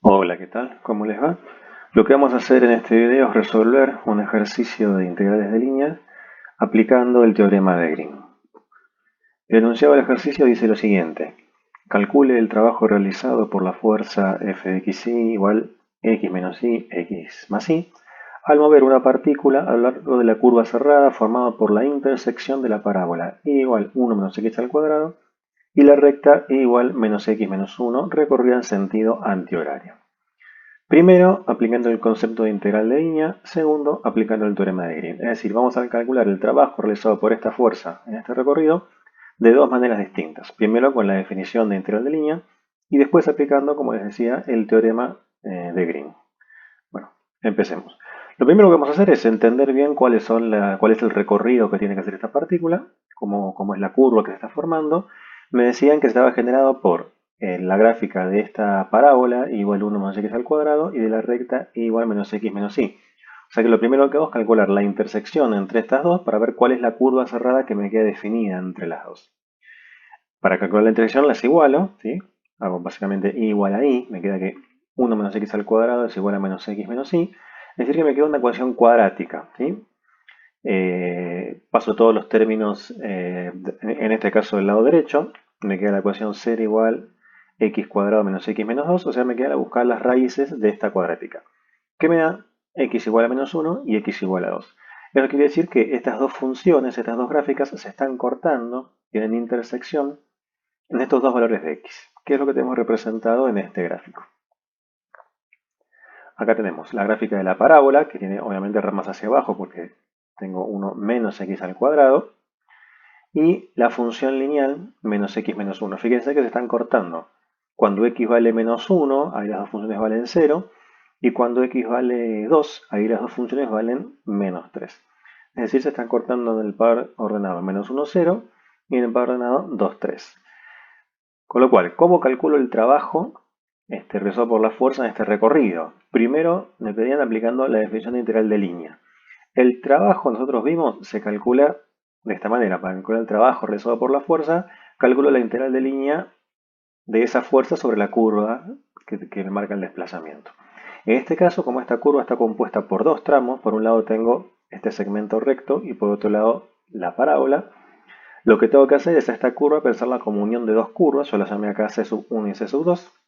Hola, ¿qué tal? ¿Cómo les va? Lo que vamos a hacer en este video es resolver un ejercicio de integrales de línea aplicando el teorema de Green. El enunciado del ejercicio dice lo siguiente. Calcule el trabajo realizado por la fuerza F de xy igual x menos y, x más y, al mover una partícula a lo largo de la curva cerrada formada por la intersección de la parábola y igual 1 menos x al cuadrado y la recta y igual menos x menos 1 recorrida en sentido antihorario. Primero, aplicando el concepto de integral de línea. Segundo, aplicando el teorema de Green. Es decir, vamos a calcular el trabajo realizado por esta fuerza en este recorrido de dos maneras distintas. Primero con la definición de integral de línea y después aplicando, como les decía, el teorema de Green. Bueno, empecemos. Lo primero que vamos a hacer es entender bien cuál es el recorrido que tiene que hacer esta partícula, cómo es la curva que se está formando. Me decían que estaba generado por la gráfica de esta parábola igual 1 menos x al cuadrado y de la recta igual menos x menos y. O sea que lo primero que hago es calcular la intersección entre estas dos para ver cuál es la curva cerrada que me queda definida entre las dos. Para calcular la intersección las igualo, ¿sí? Hago básicamente y igual a y, me queda que 1 menos x al cuadrado es igual a menos x menos y, es decir que me queda una ecuación cuadrática, ¿sí? Paso todos los términos, en este caso del lado derecho, me queda la ecuación 0 igual x cuadrado menos x menos 2, o sea, me queda buscar las raíces de esta cuadrática, que me da x igual a menos 1 y x igual a 2. Eso quiere decir que estas dos funciones, estas dos gráficas, se están cortando, tienen intersección en estos dos valores de x, que es lo que tenemos representado en este gráfico. Acá tenemos la gráfica de la parábola, que tiene obviamente ramas hacia abajo porque tengo 1 menos x al cuadrado, y la función lineal menos x menos 1. Fíjense que se están cortando. Cuando x vale menos 1, ahí las dos funciones valen 0, y cuando x vale 2, ahí las dos funciones valen menos 3. Es decir, se están cortando en el par ordenado menos 1, 0, y en el par ordenado 2, 3. Con lo cual, ¿cómo calculo el trabajo realizado por la fuerza en este recorrido? Primero, me pedían aplicando la definición de integral de línea. El trabajo, nosotros vimos, se calcula de esta manera. Para calcular el trabajo realizado por la fuerza, calculo la integral de línea de esa fuerza sobre la curva que me marca el desplazamiento. En este caso, como esta curva está compuesta por dos tramos, por un lado tengo este segmento recto y por otro lado la parábola. Lo que tengo que hacer es a esta curva pensarla como unión de dos curvas, yo la llamé acá C sub 1 y C sub 2,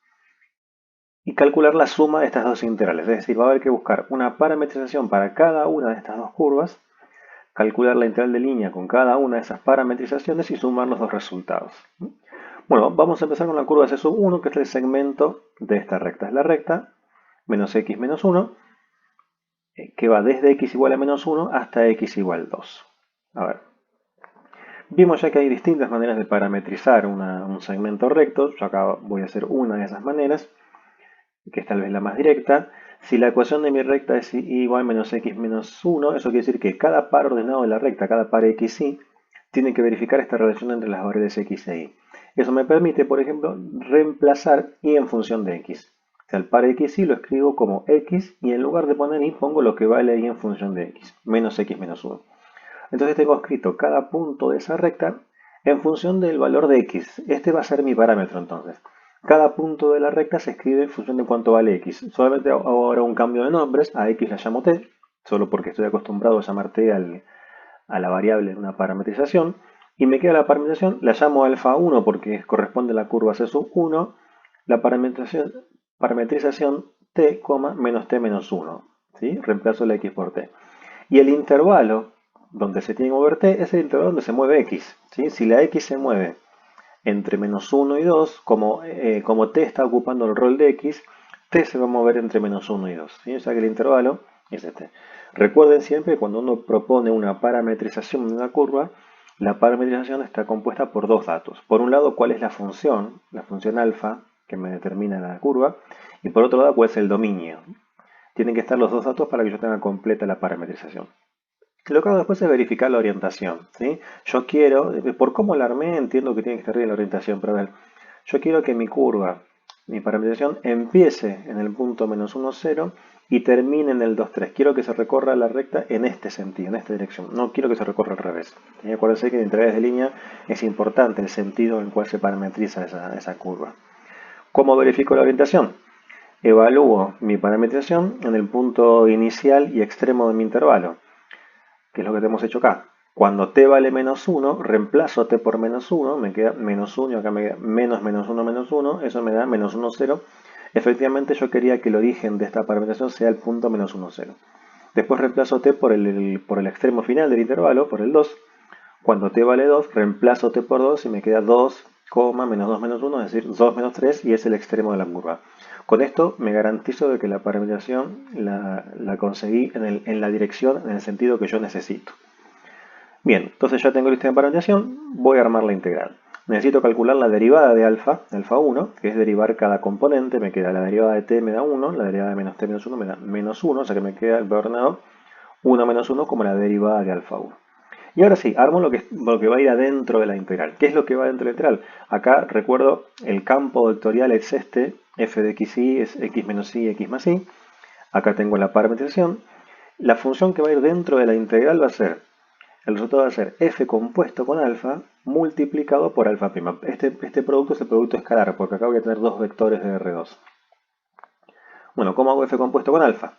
y calcular la suma de estas dos integrales. Es decir, va a haber que buscar una parametrización para cada una de estas dos curvas, calcular la integral de línea con cada una de esas parametrizaciones y sumar los dos resultados. Bueno, vamos a empezar con la curva C sub 1, que es el segmento de esta recta. Es la recta menos x menos 1, que va desde x igual a menos 1 hasta x igual 2. A ver. Vimos ya que hay distintas maneras de parametrizar un segmento recto. Yo acá voy a hacer una de esas maneras, que es tal vez la más directa. Si la ecuación de mi recta es y igual a menos x menos 1, eso quiere decir que cada par ordenado de la recta, cada par x y, tiene que verificar esta relación entre las variables x e y. Eso me permite, por ejemplo, reemplazar y en función de x. O sea, el par x y lo escribo como x y en lugar de poner y pongo lo que vale y en función de x, menos x menos 1. Entonces tengo escrito cada punto de esa recta en función del valor de x. Este va a ser mi parámetro entonces. Cada punto de la recta se escribe en función de cuánto vale x. Solamente hago ahora un cambio de nombres. A x la llamo t, solo porque estoy acostumbrado a llamar t a la variable de una parametrización. Y me queda la parametrización, la llamo alfa 1 porque corresponde a la curva C sub 1. La parametrización t, menos t menos 1. ¿Sí? Reemplazo la x por t. Y el intervalo donde se tiene que mover t es el intervalo donde se mueve x. ¿Sí? Si la x se mueve entre menos 1 y 2, como t está ocupando el rol de x, t se va a mover entre menos 1 y 2. ¿Sí? O sea que el intervalo es este. Recuerden siempre que cuando uno propone una parametrización de una curva, la parametrización está compuesta por dos datos. Por un lado, cuál es la función alfa que me determina la curva, y por otro lado, cuál es el dominio. Tienen que estar los dos datos para que yo tenga completa la parametrización. Lo que hago después es verificar la orientación. ¿Sí? Yo quiero, por cómo la armé, entiendo que tiene que estar bien la orientación, pero a ver, yo quiero que mi curva, mi parametrización, empiece en el punto menos 1, 0 y termine en el 2, 3. Quiero que se recorra la recta en este sentido, en esta dirección. No quiero que se recorra al revés. Y acuérdense que en integrales de línea es importante el sentido en el cual se parametriza esa curva. ¿Cómo verifico la orientación? evalúo mi parametrización en el punto inicial y extremo de mi intervalo, que es lo que hemos hecho acá. Cuando t vale menos 1, reemplazo t por menos 1, me queda menos 1, acá me queda menos menos 1 menos 1, eso me da menos 1, 0. Efectivamente yo quería que el origen de esta parametrización sea el punto menos 1, 0. Después reemplazo t por el extremo final del intervalo, por el 2. Cuando t vale 2, reemplazo t por 2 y me queda 2, menos 2 menos 1, es decir, 2 menos 3, y es el extremo de la curva. Con esto me garantizo de que la parametrización la conseguí en la dirección, en el sentido que yo necesito. Bien, entonces ya tengo lista de parametrización, voy a armar la integral. Necesito calcular la derivada de alfa 1, que es derivar cada componente. Me queda la derivada de t me da 1, la derivada de menos t menos 1 me da menos 1, o sea que me queda el valor ordenado 1 menos 1 como la derivada de alfa 1. Y ahora sí, armo lo que va a ir adentro de la integral. ¿Qué es lo que va dentro de la integral? Acá recuerdo el campo vectorial es este, f de xy es x menos y, x más y. Acá tengo la parametrización. La función que va a ir dentro de la integral va a ser, el resultado va a ser f compuesto con alfa multiplicado por alfa prima. Este producto es el producto escalar, porque acá voy a tener dos vectores de R2. Bueno, ¿cómo hago f compuesto con alfa?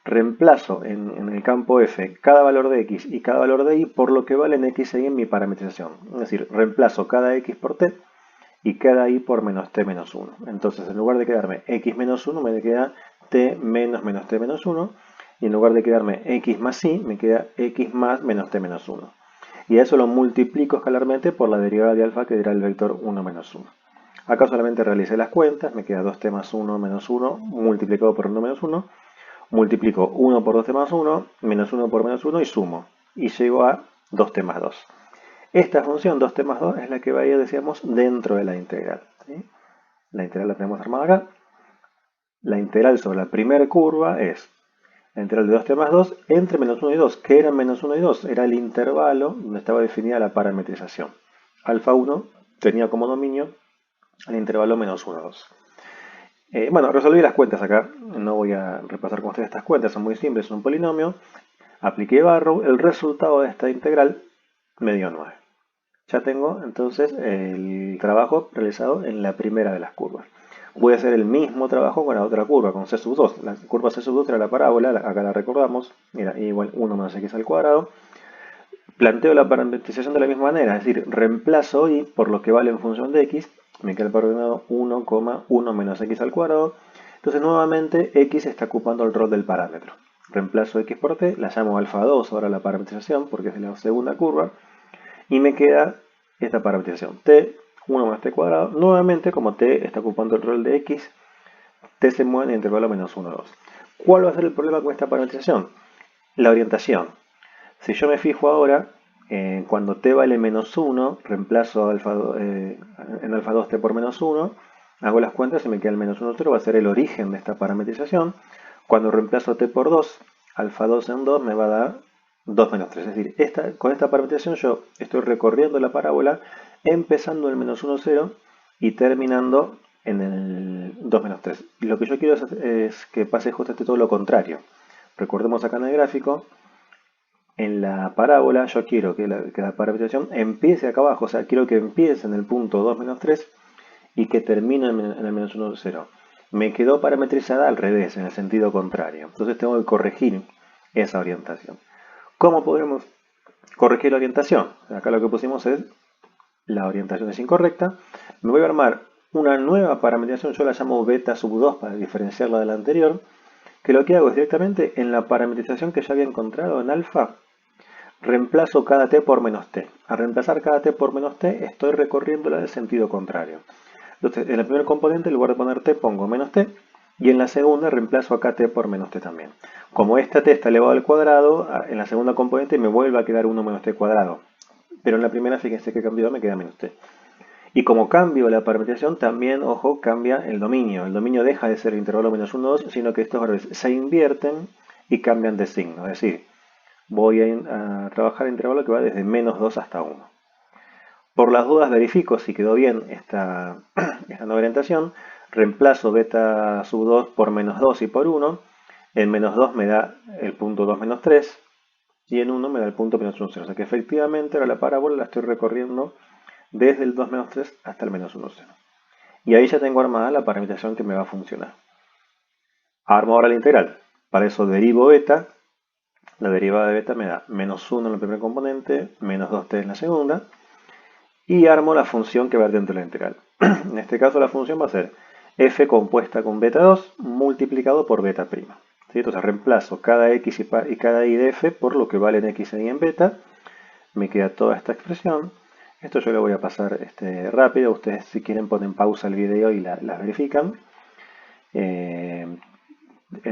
Reemplazo en el campo f cada valor de x y cada valor de y por lo que valen x y en mi parametrización. Es decir, reemplazo cada x por t y cada y por menos t menos 1. Entonces, en lugar de quedarme x menos 1, me queda t menos menos t menos 1. Y en lugar de quedarme x más y, me queda x más menos t menos 1. Y a eso lo multiplico escalarmente por la derivada de alfa, que era el vector 1 menos 1. Acá solamente realicé las cuentas, me queda 2t más 1 menos 1 multiplicado por 1 menos 1. Multiplico 1 por 2t más 1, menos 1 por menos 1 y sumo. Y llego a 2t más 2. Esta función 2t más 2 es la que va a ir, decíamos, dentro de la integral. ¿Sí? La integral la tenemos armada acá. La integral sobre la primera curva es la integral de 2t más 2 entre menos 1 y 2. ¿Qué eran menos 1 y 2? Era el intervalo donde estaba definida la parametrización. Alfa 1 tenía como dominio el intervalo menos 1, 2. Bueno, resolví las cuentas acá. No voy a repasar con ustedes estas cuentas, son muy simples, es un polinomio. Apliqué Barrow, el resultado de esta integral me dio 9. Ya tengo entonces el trabajo realizado en la primera de las curvas. Voy a hacer el mismo trabajo con la otra curva, con c sub 2. La curva c sub 2 era la parábola, acá la recordamos. Mira, igual 1 menos x al cuadrado. Planteo la parametrización de la misma manera, es decir, reemplazo y por lo que vale en función de x, me queda el coordenado 1,1 menos x al cuadrado. Entonces nuevamente x está ocupando el rol del parámetro. Reemplazo x por t, la llamo alfa 2 ahora la parametrización porque es de la segunda curva. Y me queda esta parametrización, t, 1 más t cuadrado. Nuevamente, como t está ocupando el rol de x, t se mueve en el intervalo menos 1, 2. ¿Cuál va a ser el problema con esta parametrización? La orientación. Si yo me fijo ahora, cuando t vale menos 1, reemplazo en alfa 2 t por menos 1, hago las cuentas y me queda el menos 1, 0, va a ser el origen de esta parametrización. Cuando reemplazo t por 2, alfa 2 en 2 me va a dar 2 menos 3. Es decir, con esta parametrización yo estoy recorriendo la parábola, empezando en el menos 1, 0 y terminando en el 2 menos 3. Y lo que yo quiero es que pase justamente todo lo contrario. Recordemos acá en el gráfico, en la parábola yo quiero que la parametrización empiece acá abajo, o sea, quiero que empiece en el punto 2 menos 3 y que termine en el menos 1, 0. Me quedó parametrizada al revés, en el sentido contrario. Entonces tengo que corregir esa orientación. ¿Cómo podemos corregir la orientación? Acá lo que pusimos es la orientación es incorrecta. Me voy a armar una nueva parametrización, yo la llamo beta sub 2 para diferenciarla de la anterior, que lo que hago es directamente en la parametrización que ya había encontrado en alfa, reemplazo cada t por menos t. Al reemplazar cada t por menos t, estoy recorriéndola del sentido contrario. Entonces, en el primer componente, en lugar de poner t, pongo menos t. Y en la segunda, reemplazo acá t por menos t también. Como esta t está elevado al cuadrado, en la segunda componente me vuelve a quedar 1 menos t cuadrado. Pero en la primera, fíjense que cambió, me queda menos t. Y como cambio la parametrización, también, ojo, cambia el dominio. El dominio deja de ser el intervalo menos 1, 2, sino que estos valores se invierten y cambian de signo. Es decir, voy a trabajar el intervalo que va desde menos 2 hasta 1. Por las dudas verifico si quedó bien esta nueva orientación. Reemplazo beta sub 2 por menos 2 y por 1. En menos 2 me da el punto 2 menos 3. Y en 1 me da el punto menos 1, 0. O sea que efectivamente ahora la parábola la estoy recorriendo desde el 2 menos 3 hasta el menos 1, 0. Y ahí ya tengo armada la parametrización que me va a funcionar. Armo ahora la integral. Para eso derivo beta. La derivada de beta me da menos 1 en el primer componente, menos 2t en la segunda. Y armo la función que va dentro de la integral. En este caso la función va a ser f compuesta con beta 2 multiplicado por beta prima. ¿Sí? Entonces reemplazo cada x y cada y de f por lo que valen x y en beta. Me queda toda esta expresión. Esto yo lo voy a pasar rápido. Ustedes si quieren ponen pausa el video y las verifican. En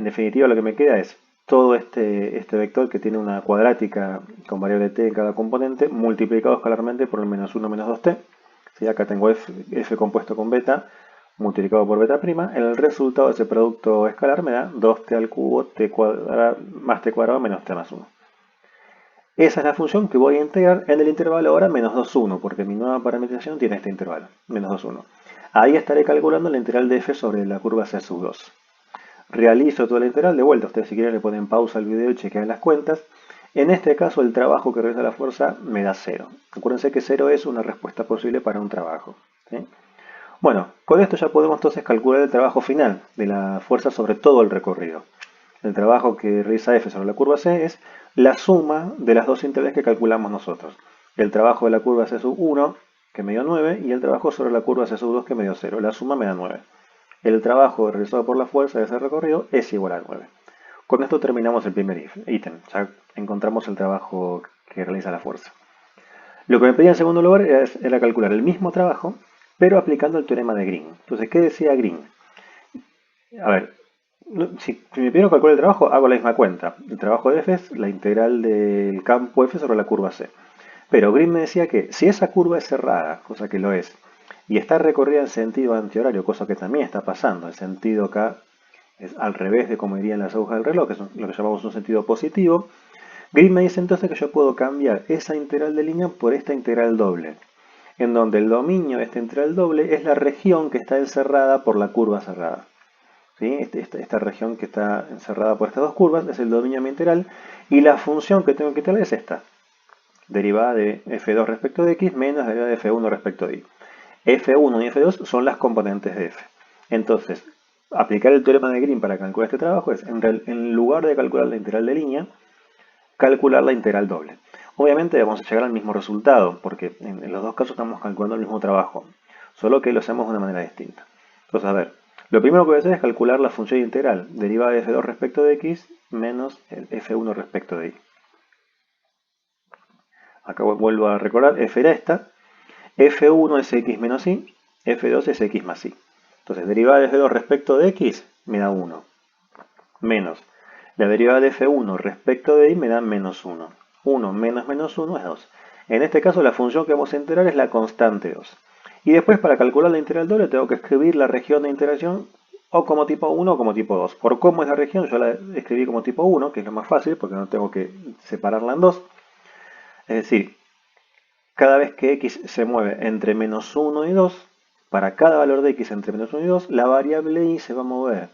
definitiva lo que me queda es todo este vector que tiene una cuadrática con variable t en cada componente multiplicado escalarmente por el menos 1 menos 2t. ¿Sí? Acá tengo f compuesto con beta multiplicado por beta prima. El resultado de ese producto escalar me da 2t al cubo t cuadrado más t cuadrado menos t más 1. Esa es la función que voy a integrar en el intervalo ahora menos 2, 1, porque mi nueva parametrización tiene este intervalo, menos 2, 1. Ahí estaré calculando la integral de f sobre la curva C sub 2. Realizo toda la integral, de vuelta, ustedes si quieren le ponen pausa al video y chequean las cuentas. En este caso el trabajo que realiza la fuerza me da 0. Acuérdense que 0 es una respuesta posible para un trabajo. ¿Sí? Bueno, con esto ya podemos entonces calcular el trabajo final de la fuerza sobre todo el recorrido. El trabajo que realiza F sobre la curva C es la suma de las dos integrales que calculamos nosotros. El trabajo de la curva C sub 1, que me dio 9, y el trabajo sobre la curva C sub 2, que me dio 0. La suma me da 9. El trabajo realizado por la fuerza de ese recorrido es igual a 9. Con esto terminamos el primer ítem. Ya encontramos el trabajo que realiza la fuerza. Lo que me pedía en segundo lugar era calcular el mismo trabajo, pero aplicando el teorema de Green. Entonces, ¿qué decía Green? A ver, si me pidieron calcular el trabajo, hago la misma cuenta. El trabajo de F es la integral del campo F sobre la curva C. Pero Green me decía que si esa curva es cerrada, cosa que lo es, y está recorrida en sentido antihorario, cosa que también está pasando, el sentido acá es al revés de como irían las agujas del reloj, que es lo que llamamos un sentido positivo, Green me dice entonces que yo puedo cambiar esa integral de línea por esta integral doble, en donde el dominio de esta integral doble es la región que está encerrada por la curva cerrada. ¿Sí? Esta región que está encerrada por estas dos curvas es el dominio de mi integral, y la función que tengo que tener es esta, derivada de f2 respecto de x menos derivada de f1 respecto de y. f1 y f2 son las componentes de f. Entonces, aplicar el teorema de Green para calcular este trabajo es, en lugar de calcular la integral de línea, calcular la integral doble. Obviamente vamos a llegar al mismo resultado, porque en los dos casos estamos calculando el mismo trabajo, solo que lo hacemos de una manera distinta. Entonces, a ver, lo primero que voy a hacer es calcular la función integral, derivada de f2 respecto de x menos el f1 respecto de y. Acá vuelvo a recordar, f era esta, f1 es x menos y, f2 es x más y. Entonces, derivada de f2 respecto de x me da 1, menos la derivada de f1 respecto de y me da menos 1. 1 menos menos 1 es 2. En este caso la función que vamos a integrar es la constante 2. Y después para calcular la integral doble tengo que escribir la región de integración o como tipo 1 o como tipo 2. Por cómo es la región yo la escribí como tipo 1, que es lo más fácil porque no tengo que separarla en dos. Es decir, cada vez que x se mueve entre menos 1 y 2, para cada valor de x entre menos 1 y 2, la variable y se va a mover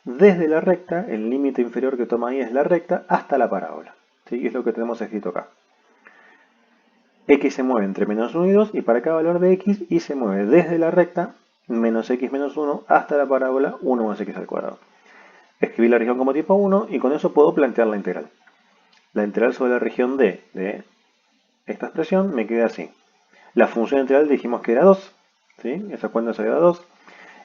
desde la recta, el límite inferior que toma ahí es la recta, hasta la parábola. ¿Sí? Es lo que tenemos escrito acá. X se mueve entre menos 1 y 2 y para cada valor de x, y se mueve desde la recta, menos x menos 1, hasta la parábola 1 más x al cuadrado. Escribí la región como tipo 1 y con eso puedo plantear la integral. La integral sobre la región D de esta expresión me queda así. La función integral dijimos que era 2, ¿sí? Esa cuenta se da 2.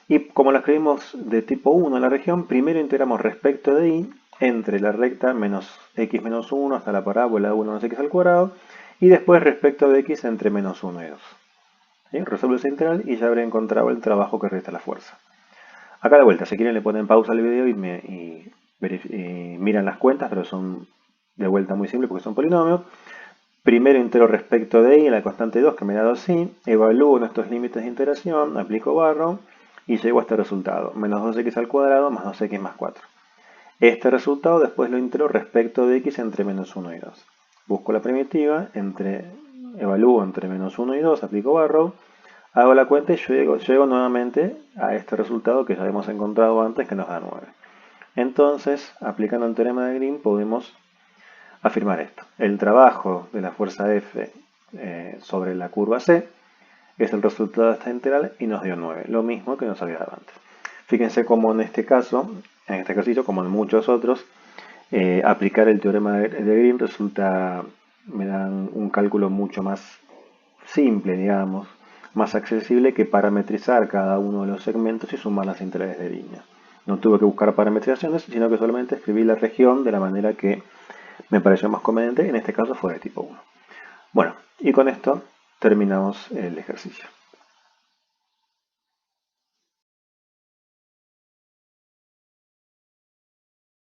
Y como la escribimos de tipo 1 en la región, primero integramos respecto de y entre la recta menos x menos 1 hasta la parábola 1 más x al cuadrado, y después respecto de x entre menos 1 y 2. ¿Sí? Resuelvo esa integral y ya habré encontrado el trabajo que realiza la fuerza. Acá de vuelta, si quieren le ponen pausa al video y miran las cuentas, pero son de vuelta muy simples porque son polinomios. Primero integro respecto de y en la constante 2 que me da 2y, evalúo nuestros límites de integración, aplico barro y llego a este resultado, menos 2x al cuadrado más 2x más 4. Este resultado después lo integro respecto de x entre menos 1 y 2. Busco la primitiva, evalúo entre menos 1 y 2, aplico barro, hago la cuenta y llego nuevamente a este resultado que ya hemos encontrado antes, que nos da 9. Entonces, aplicando el teorema de Green, podemos afirmar esto. El trabajo de la fuerza F sobre la curva C es el resultado de esta integral y nos dio 9. Lo mismo que nos había dado antes. Fíjense cómo en este caso en este ejercicio, como en muchos otros, aplicar el teorema de Green me dan un cálculo mucho más simple, digamos, más accesible que parametrizar cada uno de los segmentos y sumar las integrales de línea. No tuve que buscar parametrizaciones, sino que solamente escribí la región de la manera que me pareció más conveniente, en este caso fue de tipo 1. Bueno, y con esto terminamos el ejercicio.